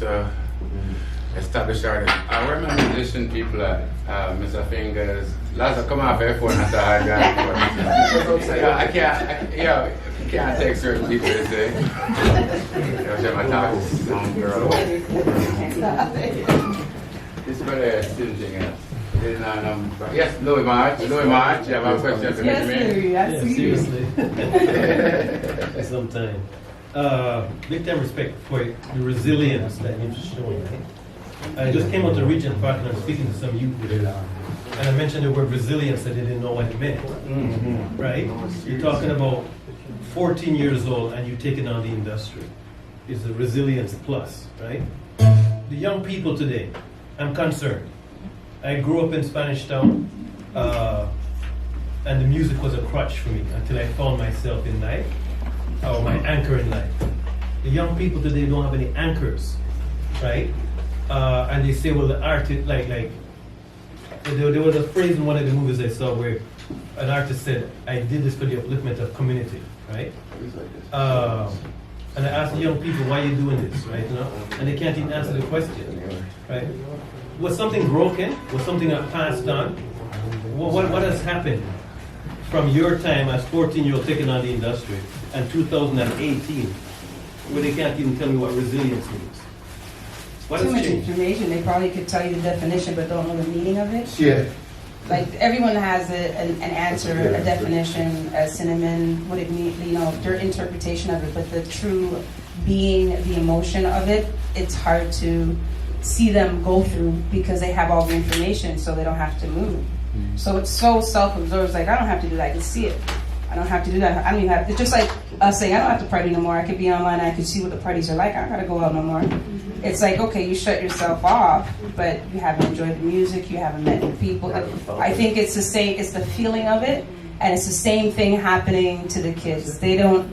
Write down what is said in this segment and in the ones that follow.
to establish artists. I remember musician people like Mr. Fingers. Lots of come off airport and start yeah, I can't take certain people to say. Share my talk to some girl. This brother is still singing. Yes, Louis March, you have a question for me? Yes, seriously. Sometime. Big time respect for the resilience that you've shown. I just came out to Region Park and I was speaking to some youth there, and I mentioned the word resilience that they didn't know what it meant. Mm-hmm. Right? You're talking about 14 years old and you're taking on the industry. It's a resilience plus, right? The young people today, I'm concerned. I grew up in Spanish Town, and the music was a crutch for me until I found myself in life, or my anchor in life. The young people today don't have any anchors, right? And they say, well, the artist, there was a phrase in one of the movies I saw where an artist said, I did this for the upliftment of community, right? And I asked the young people, why are you doing this, right? You know? And they can't even answer the question, right? Was something broken? Was something that passed on? What has happened from your time as 14-year-old taking on the industry and 2018, where they can't even tell me what resilience means? What Too has much changed? information. They probably could tell you the definition, but don't know the meaning of it. Yeah. Like everyone has an answer, a definition, a synonym, what it means, you know, their interpretation of it. But the true being, the emotion of it, it's hard to see them go through because they have all the information, so they don't have to move. So it's so self-absorbed. It's like, I don't have to do that. I can see it. I don't have to do that. I don't even have. It's just like us saying, I don't have to party no more. I could be online. I could see what the parties are like. I don't gotta go out no more. It's like, okay, you shut yourself off, but you haven't enjoyed the music. You haven't met new people. I think it's the same. It's the feeling of it, and it's the same thing happening to the kids. They don't.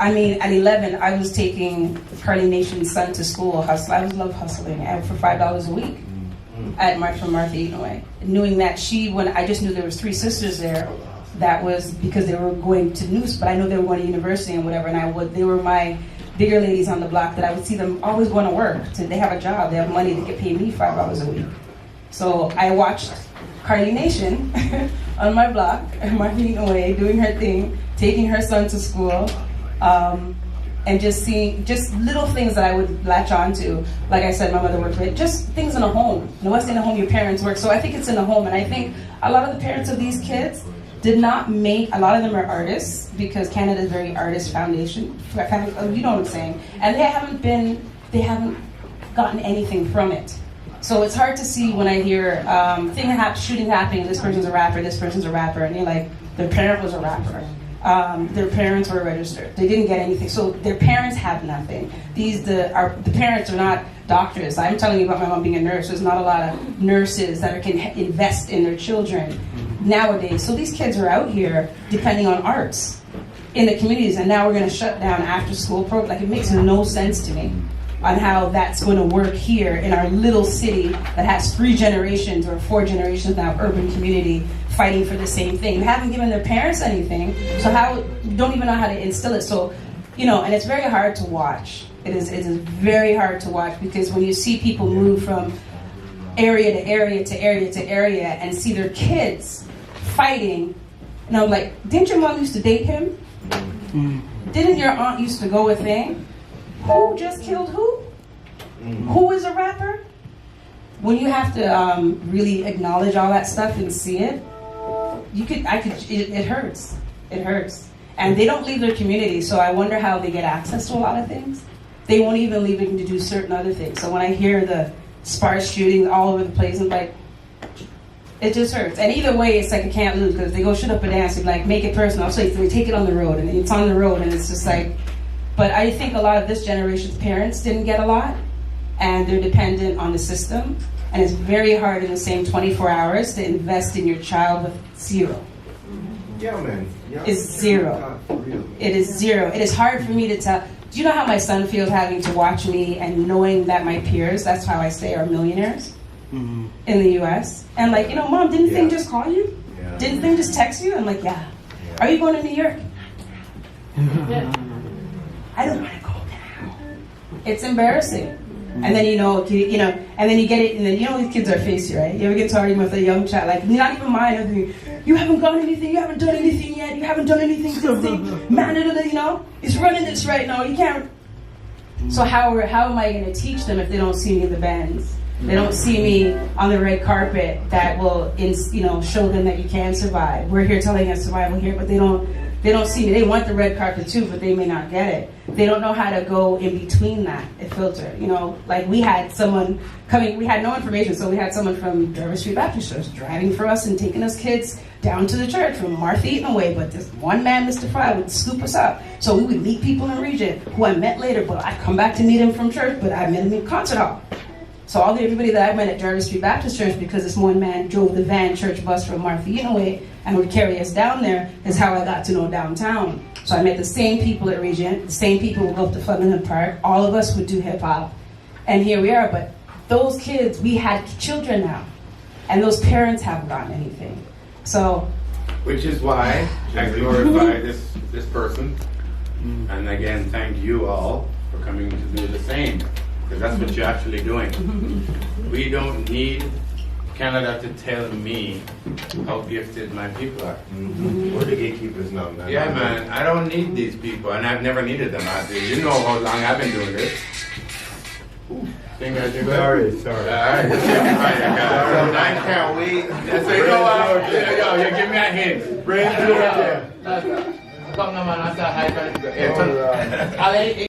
I mean, at 11, I was taking Carly Nation's son to school. I love hustling, and for $5 a week from Martha Eaton Way. Knowing that I just knew there was 3 sisters there. That was because they were going to Noose, but I know they were going to university and whatever. And they were my bigger ladies on the block that I would see them always going to work. They have a job, they have money, they could pay me $5 a week. So I watched Carly Nation on my block, Martha Eaton Way, doing her thing, taking her son to school. And just seeing just little things that I would latch on to. Like I said, my mother worked with just things in the home. You know, what's in the home, your parents work. So I think it's in the home. And I think a lot of the parents of these kids did not make, a lot of them are artists because Canada is very artist foundation. You know what I'm saying? And they haven't gotten anything from it. So it's hard to see when I hear shooting happening, this person's a rapper, and you're like, their parent was a rapper. Their parents were registered. They didn't get anything. So their parents have nothing. The parents are not doctors. I'm telling you about my mom being a nurse. There's not a lot of nurses that can invest in their children nowadays. So these kids are out here depending on arts in the communities, and now we're going to shut down after school program. Like, it makes no sense to me on how that's going to work here in our little city that has 3 generations or 4 generations now, urban community, fighting for the same thing. You haven't given their parents anything, so you don't even know how to instill it. So, you know, and it's very hard to watch. It is very hard to watch because when you see people move from area to area to area to area and see their kids fighting, and I'm like, didn't your mom used to date him? Didn't your aunt used to go with him? Who just killed who? Who is a rapper? When you have to really acknowledge all that stuff and see it, it hurts. It hurts. And they don't leave their community, so I wonder how they get access to a lot of things. They won't even leave them to do certain other things. So when I hear the sparse shootings all over the place, I'm like, it just hurts. And either way, it's like I can't lose because they go shoot up a dance and like make it personal. So they take it on the road, and it's on the road, and it's just like. But I think a lot of this generation's parents didn't get a lot, and they're dependent on the system. And it's very hard in the same 24 hours to invest in your child with 0. Yeah, man. Yeah. It's 0. It is 0. It is hard for me to tell. Do you know how my son feels having to watch me and knowing that my peers, that's how I say, are millionaires in the U.S.? And like, you know, Mom, didn't Thing just call you? Yeah. Didn't Thing just text you? I'm like, yeah. Are you going to New York? I don't want to go now. It's embarrassing. And then and then you get it, and then these kids are facey, right? You ever get to arguing with a young child, like not even mine, you haven't got anything, you haven't done anything yet, you haven't done anything since the man, is running this right now, you can't. So how am I going to teach them if they don't see me in the bands? They don't see me on the red carpet that will, show them that you can survive. We're here telling us survival here, but they don't see me. They want the red carpet too, but they may not get it. They don't know how to go in between that, a filter. Like we had someone coming, we had no information, so we had someone from Derby Street Baptist Church driving for us and taking us kids down to the church from Martha Eaton away, but this one man, Mr. Fry, would scoop us up. So we would meet people in the region who I met later, but I'd come back to meet him from church, but I met him in concert hall. So everybody that I met at Derby Street Baptist Church, because this one man drove the van church bus from Martha Eaton away and would carry us down there, is how I got to know downtown. So I met the same people at Regent, the same people who go up to Flemington Park. All of us would do hip hop. And here we are, but those kids, we had children now. And those parents haven't gotten anything. So. Which is why I glorify this person. And again, thank you all for coming to do the same. Because that's what you're actually doing. We don't need Canada to tell me how gifted my people are. We're the gatekeepers now, man. Yeah, man, I don't need these people, and I've never needed them. You know how long I've been doing this. Think I do good? Sorry. All right. I can't wait. So you know what? Yo, you give me a hint. Brain Come on, man, I said hi.